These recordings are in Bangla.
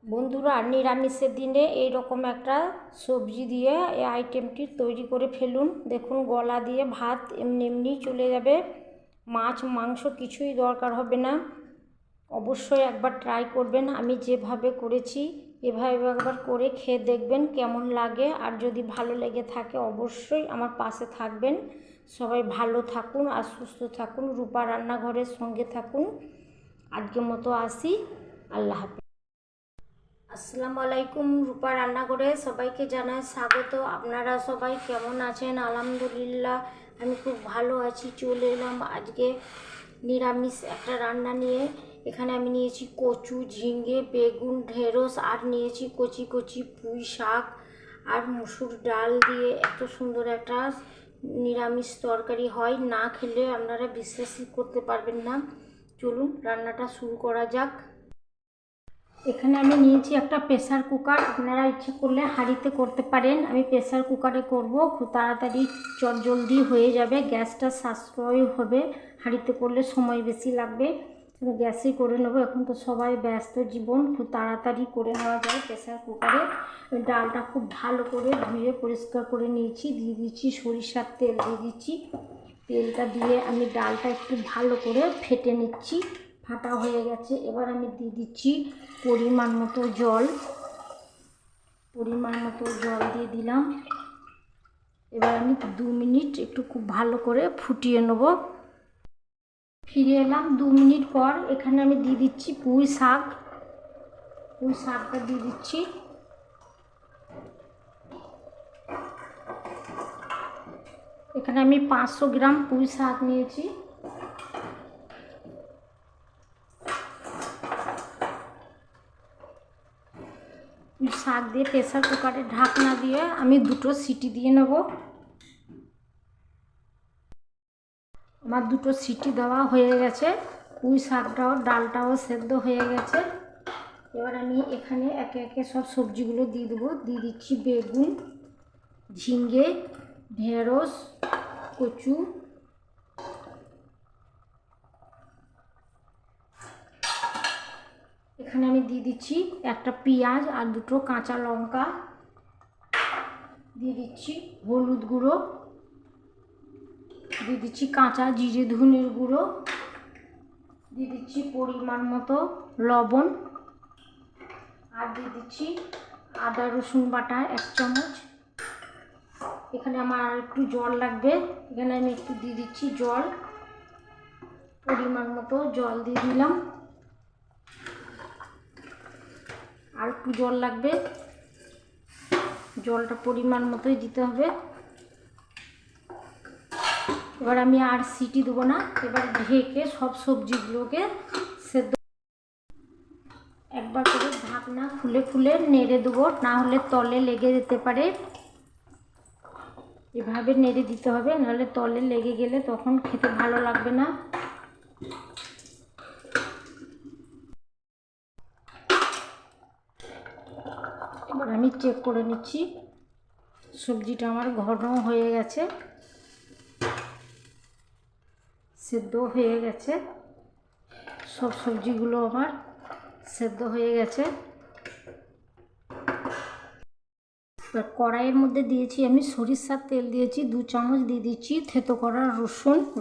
বন্ধুরা, নিরামিষের দিনে এইরকম একটা সবজি দিয়ে এই আইটেমটি তৈরি করে ফেলুন। দেখুন, গলা দিয়ে ভাত এমনি এমনি চলে যাবে, মাছ মাংস কিছুই দরকার হবে না। অবশ্যই একবার ট্রাই করবেন। আমি যেভাবে করেছি এভাবে একবার করে খেয়ে দেখবেন কেমন লাগে। আর যদি ভালো লেগে থাকে অবশ্যই আমার পাশে থাকবেন। সবাই ভালো থাকুন আর সুস্থ থাকুন। রূপা রান্নাঘরের সঙ্গে থাকুন। আজকের মতো আসি। আল্লাহ হাফেজ। আসসালামু আলাইকুম। রূপা রান্নাঘরে সবাইকে জানাই স্বাগত। আপনারা সবাই কেমন আছেন? আলহামদুলিল্লাহ আমি খুব ভালো আছি। চলে এলাম আজকে নিরামিষ একটা রান্না নিয়ে। এখানে আমি নিয়েছি কচু, ঝিঙে, বেগুন, ঢেঁড়স, আর নিয়েছি কচি কচি পুঁই শাক আর মসুর ডাল দিয়ে এত সুন্দর একটা নিরামিষ তরকারি হয়। না খেলে আপনারা বিশ্বাসই করতে পারবেন না। চলুন রান্নাটা শুরু করা যাক। এখানে আমি নিয়েছি একটা প্রেসার কুকার। আপনারা ইচ্ছে করলে হাঁড়িতে করতে পারেন। আমি প্রেসার কুকারে করব, খুব তাড়াতাড়ি চটজলদি হয়ে যাবে, গ্যাসটা সাশ্রয় হবে। হাঁড়িতে করলে সময় বেশি লাগবে, গ্যাসেই করে নেবো। এখন তো সবাই ব্যস্ত জীবন, খুব তাড়াতাড়ি করে নেওয়া যায় প্রেসার কুকারে। ডালটা খুব ভালো করে ধুয়ে পরিষ্কার করে নিয়েছি। দিয়ে দিচ্ছি সরিষার তেল, দিয়ে দিচ্ছি। তেলটা দিয়ে আমি ডালটা একটু ভালো করে ফেটে নিচ্ছি। ফাটা হয়ে গেছে। এবার আমি দিয়ে দিচ্ছি পরিমাণ মতো জল। দিয়ে দিলাম। এবার আমি 2 মিনিট একটু খুব ভালো করে ফুটিয়ে নেব। ফিরে এলাম 2 মিনিট পর। এখানে আমি দিয়ে দিচ্ছি পুঁই শাকটা দিয়ে দিচ্ছি। এখানে আমি 500 গ্রাম পুঁই শাক নিয়েছি। শাক দিয়ে প্রেসার কুকারে ঢাকনা দিয়ে আমি 2টো সিটি দিয়ে নেব। আমার 2টো সিটি দেওয়া হয়ে গেছে। পুঁই শাকটাও ডালটাও সেদ্ধ হয়ে গেছে। এবার আমি এখানে একে একে সব সবজিগুলো দিয়ে দেবো। দিয়ে দিচ্ছি বেগুন, ঝিঙে, ঢেঁড়স, কচু, এখানে আমি দিয়ে দিচ্ছি একটা পেঁয়াজ আর 2টো কাঁচা লঙ্কা। দিয়ে দিচ্ছি হলুদ গুঁড়ো, দিয়ে দিচ্ছি কাঁচা জিরে ধনের গুঁড়ো, দিয়ে দিচ্ছি পরিমাণ মতো লবণ, আর দিয়ে দিচ্ছি আদা রসুন বাটা 1 চামচ। এখানে আমার আর একটু জল লাগবে। এখানে আমি একটু দিয়ে দিচ্ছি জল, পরিমাণ মতো জল দিয়ে দিলাম। আর একটু জল লাগবে, জলটা পরিমাণ মতোই দিতে হবে। এবার আমি আর সিটি দেবো না। এবার ঢেকে সব সবজিগুলোকে সেদ্ধ একবার করে ঢাকনা খুলে খুলে নেড়ে দেবো, না হলে তলে লেগে যেতে পারে। এভাবে নেড়ে দিতে হবে, নাহলে তলে লেগে গেলে তখন খেতে ভালো লাগবে না। এবার আমি চেক করে নিচ্ছি, সবজিটা আমার ঘন হয়ে গেছে, সেদ্ধ হয়ে গেছে। সব সবজিগুলো আমার সেদ্ধ হয়ে গেছে। এবার কড়াইয়ের মধ্যে দিয়েছি আমি সরিষার তেল, দিয়েছি 2 চামচ। দিয়ে দিচ্ছি থেতো করা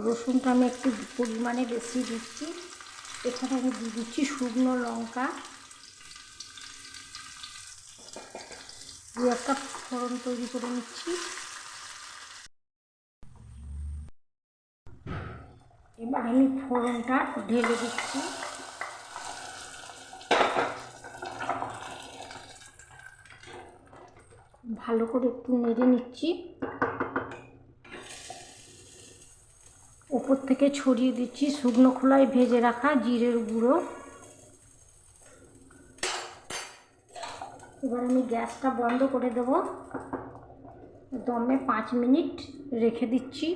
রসুনটা আমি একটু পরিমাণে বেশি দিচ্ছি। এখানে আমি দিয়ে দিচ্ছি শুকনো লঙ্কা, দিয়ে একটা ফোড়ন তৈরি করে নিচ্ছি। এবার আমি ফোড়নটা ঢেলে দিচ্ছি। ভালো করে একটু নেড়ে নিচ্ছি। ওপর থেকে ছড়িয়ে দিচ্ছি শুকনো খোলায় ভেজে রাখা জিরের গুঁড়ো। এবার আমি গ্যাসটা বন্ধ করে দেব। দমে 5 মিনিট রেখে দিচ্ছি।